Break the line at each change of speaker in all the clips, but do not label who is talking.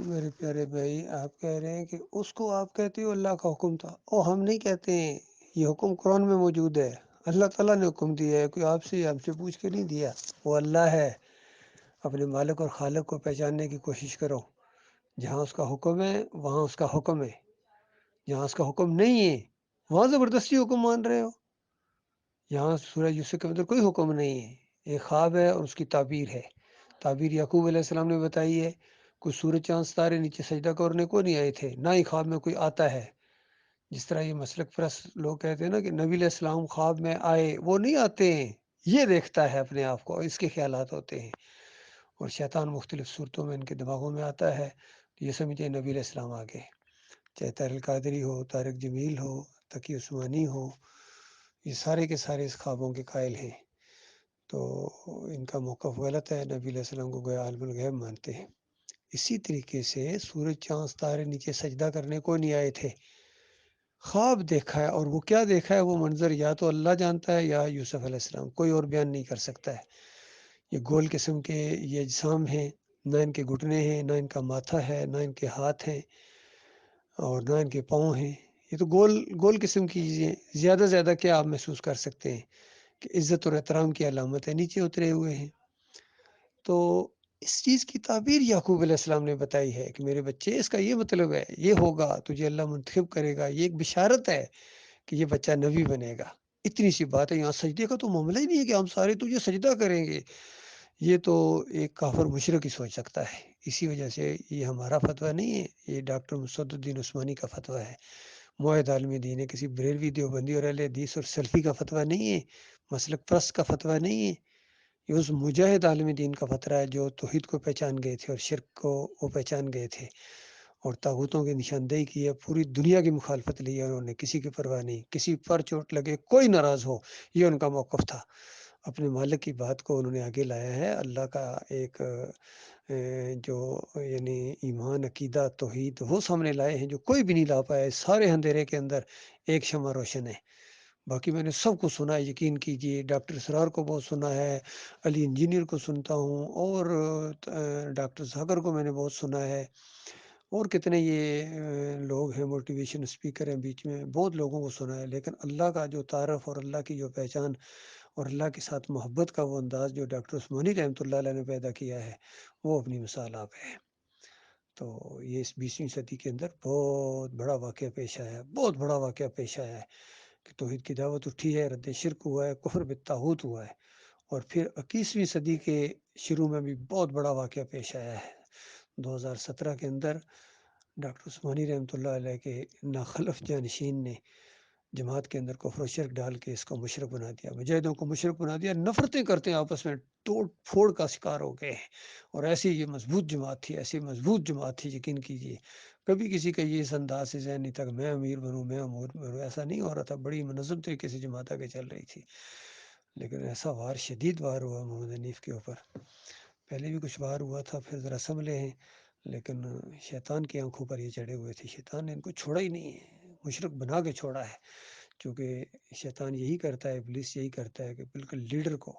میرے پیارے بھائی، آپ کہہ رہے ہیں کہ اس کو آپ کہتے ہو اللہ کا حکم تھا، اور ہم نہیں کہتے ہیں۔ یہ حکم قرآن میں موجود ہے، اللہ تعالیٰ نے حکم دیا ہے، کوئی آپ سے ہم سے پوچھ کے نہیں دیا۔ وہ اللہ ہے۔ اپنے مالک اور خالق کو پہچاننے کی کوشش کرو۔ جہاں اس کا حکم ہے وہاں اس کا حکم ہے، جہاں اس کا حکم نہیں ہے وہاں زبردستی حکم مان رہے ہو۔ یہاں سورہ یوسف کے اندر کوئی حکم نہیں ہے، ایک خواب ہے اور اس کی تعبیر ہے۔ تعبیر یعقوب علیہ السلام نے بتائی ہے۔ کوئی سورج چاند ستارے نیچے سجدہ کرنے کو نہیں آئے تھے، نہ ہی خواب میں کوئی آتا ہے۔ جس طرح یہ مسلک پرست لوگ کہتے ہیں نا کہ نبی علیہ السلام خواب میں آئے، وہ نہیں آتے ہیں، یہ دیکھتا ہے اپنے آپ کو، اس کے خیالات ہوتے ہیں، اور شیطان مختلف صورتوں میں ان کے دماغوں میں آتا ہے، تو یہ سمجھے نبی علیہ السلام آگے۔ چاہے طارق القادری ہو، طارق جمیل ہو، تقی عثمانی ہو، یہ سارے کے سارے اس خوابوں کے قائل ہیں۔ تو ان کا موقف غلط ہے، نبی علیہ السلام کو گویا عالم الغیب مانتے ہیں۔ اسی طریقے سے سورج چاند ستارے نیچے سجدہ کرنے کو نہیں آئے تھے، خواب دیکھا ہے، اور وہ کیا دیکھا ہے وہ منظر یا تو اللہ جانتا ہے یا یوسف علیہ السلام، کوئی اور بیان نہیں کر سکتا ہے۔ یہ گول قسم کے یہ اجسام ہیں، نہ ان کے گھٹنے ہیں، نہ ان کا ماتھا ہے، نہ ان کے ہاتھ ہیں، اور نہ ان کے پاؤں ہیں۔ یہ تو گول گول قسم کی چیزیں، زیادہ سے زیادہ کیا آپ محسوس کر سکتے ہیں کہ عزت اور احترام کی علامت ہے، نیچے اترے ہوئے ہیں۔ تو اس چیز کی تعبیر یعقوب علیہ السلام نے بتائی ہے کہ میرے بچے، اس کا یہ مطلب ہے، یہ ہوگا، تجھے اللہ منتخب کرے گا، یہ ایک بشارت ہے کہ یہ بچہ نبی بنے گا۔ اتنی سی بات ہے، یہاں سجدے کا تو معاملہ ہی نہیں ہے کہ ہم سارے تجھے سجدہ کریں گے۔ یہ تو ایک کافر مشرک ہی سوچ سکتا ہے۔ اسی وجہ سے یہ ہمارا فتویٰ نہیں ہے، یہ ڈاکٹر مسعد الدین عثمانی کا فتویٰ ہے، موحد عالم دین ہے، کسی بریلوی دیوبندی اور اہل حدیث اور سلفی کا فتویٰ نہیں ہے، مسلک پرست کا فتویٰ نہیں ہے۔ یہ اس مجاہد عالم دین کا فتویٰ ہے جو توحید کو پہچان گئے تھے اور شرک کو وہ پہچان گئے تھے، اور طاغوتوں کی نشاندہی کی ہے، پوری دنیا کی مخالفت لی ہے انہوں نے، کسی کی پرواہ نہیں، کسی پر چوٹ لگے کوئی ناراض ہو، یہ ان کا موقف تھا۔ اپنے مالک کی بات کو انہوں نے آگے لایا ہے۔ اللہ کا ایک جو یعنی ایمان، عقیدہ، توحید وہ سامنے لائے ہیں جو کوئی بھی نہیں لا پایا۔ سارے اندھیرے کے اندر ایک شمع روشن ہے۔ باقی میں نے سب کو سنا ہے، یقین کیجئے، ڈاکٹر اسرار کو بہت سنا ہے، علی انجینئر کو سنتا ہوں، اور ڈاکٹر ذاکر کو میں نے بہت سنا ہے، اور کتنے یہ لوگ ہیں موٹیویشن اسپیکر ہیں بیچ میں، بہت لوگوں کو سنا ہے۔ لیکن اللہ کا جو تعارف اور اللہ کی جو پہچان اور اللہ کے ساتھ محبت کا وہ انداز جو ڈاکٹر عثمانی رحمۃ اللہ علیہ نے پیدا کیا ہے، وہ اپنی مثال آپ ہے۔ تو یہ اس 20ویں صدی کے اندر بہت بڑا واقعہ پیش آیا ہے، بہت بڑا واقعہ پیش آیا ہے کہ توحید کی دعوت اٹھی ہے، رد شرک ہوا ہے، کفر بالطاغوت ہوا ہے۔ اور پھر 21ویں صدی کے شروع میں بھی بہت بڑا واقعہ پیش آیا ہے۔ 2017 کے اندر ڈاکٹر عثمانی رحمۃ اللہ علیہ کے ناخلف جانشین نے جماعت کے اندر کفر و شرک ڈال کے اس کو مشرک بنا دیا، مجاہدوں کو مشرک بنا دیا، نفرتیں کرتے ہیں آپس میں، توڑ پھوڑ کا شکار ہو گئے ہیں۔ اور ایسی یہ مضبوط جماعت تھی، ایسی مضبوط جماعت تھی، یقین کیجیے کبھی کسی کا یہ اس انداز سے ذہن نہیں تھا کہ میں امیر بنوں، میں امور بنوں، ایسا نہیں ہو رہا تھا۔ بڑی منظم طریقے سے جماعت آگے چل رہی تھی۔ لیکن ایسا وار، شدید وار ہوا محمد حنیف کے اوپر۔ پہلے بھی کچھ وار ہوا تھا، پھر ذرا سنبھلے ہیں، لیکن شیطان کی آنکھوں پر یہ چڑھے ہوئے تھے۔ شیطان نے ان کو چھوڑا ہی نہیں ہے، مشرک بنا کے چھوڑا ہے۔ چونکہ شیطان یہی کرتا ہے، ابلیس یہی کرتا ہے کہ بالکل لیڈر کو،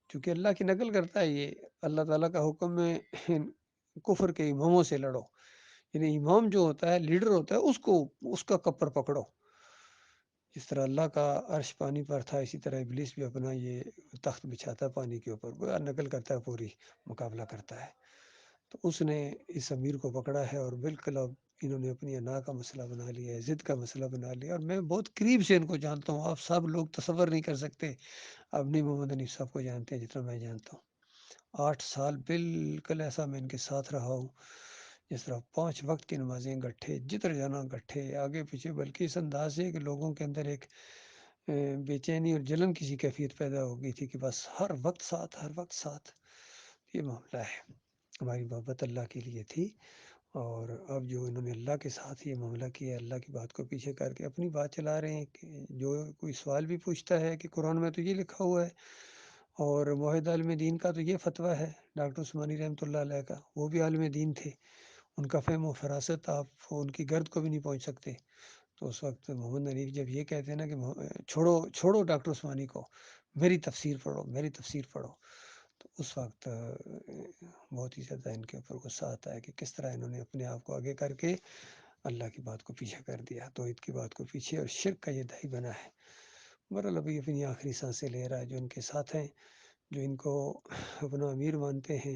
چونکہ اللہ کی نقل کرتا ہے یہ، اللہ تعالیٰ کا حکم ہے کفر کے اماموں سے لڑو، یعنی امام جو ہوتا ہے، لیڈر ہوتا ہے، اس کو، اس کا کپر پکڑو۔ جس طرح اللہ کا عرش پانی پر تھا، اسی طرح ابلیس بھی اپنا یہ تخت بچھاتا ہے پانی کے اوپر، وہ نقل کرتا ہے، پوری مقابلہ کرتا ہے۔ تو اس نے اس امیر کو پکڑا ہے، اور بالکل اب انہوں نے اپنی انا کا مسئلہ بنا لیا ہے، ضد کا مسئلہ بنا لیا، اور میں بہت قریب سے ان کو جانتا ہوں۔ آپ سب لوگ تصور نہیں کر سکتے، اپنی محمد حنیف صاحب کو جانتے ہیں جتنا میں جانتا ہوں۔ 8 سال بالکل ایسا میں ان کے ساتھ رہا ہوں، جس طرح 5 وقت کی نمازیں گٹھے، جدھر جانا گٹھے، آگے پیچھے، بلکہ اس انداز سے کہ لوگوں کے اندر ایک بے چینی اور جلن کسی کیفیت پیدا ہو گئی تھی کہ بس ہر وقت ساتھ، ہر وقت ساتھ۔ یہ معاملہ ہے، ہماری محبت اللہ کے لیے تھی، اور اب جو انہوں نے اللہ کے ساتھ یہ معاملہ کیا، اللہ کی بات کو پیچھے کر کے اپنی بات چلا رہے ہیں، کہ جو کوئی سوال بھی پوچھتا ہے کہ قرآن میں تو یہ لکھا ہوا ہے، اور موحد عالم دین کا تو یہ فتویٰ ہے، ڈاکٹر عثمانی رحمۃ اللہ علیہ کا، وہ بھی عالم دین تھے، ان کا فہم و فراست آپ ان کی گرد کو بھی نہیں پہنچ سکتے۔ تو اس وقت محمد حنیف جب یہ کہتے ہیں نا کہ چھوڑو چھوڑو ڈاکٹر عثمانی کو، میری تفسیر پڑھو، میری تفسیر پڑھو، اس وقت بہت ہی زیادہ ان کے اوپر غصہ آتا ہے کہ کس طرح انہوں نے اپنے آپ کو آگے کر کے اللہ کی بات کو پیچھے کر دیا، توحید کی بات کو پیچھے، اور شرک کا یہ دائی بنا ہے۔ بہرحال ابھی اپنی آخری سانسیں لے رہا ہے۔ جو ان کے ساتھ ہیں، جو ان کو اپنا امیر مانتے ہیں،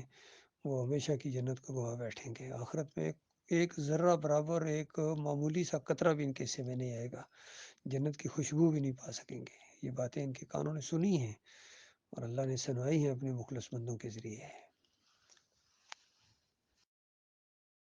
وہ ہمیشہ کی جنت کو گوا بیٹھیں گے۔ آخرت میں ایک ذرہ برابر، ایک معمولی سا قطرہ بھی ان کے حصے میں نہیں آئے گا، جنت کی خوشبو بھی نہیں پا سکیں گے۔ یہ باتیں ان کے کانوں نے سنی ہیں اور اللہ نے سنوائی ہیں اپنے مخلص بندوں کے ذریعے۔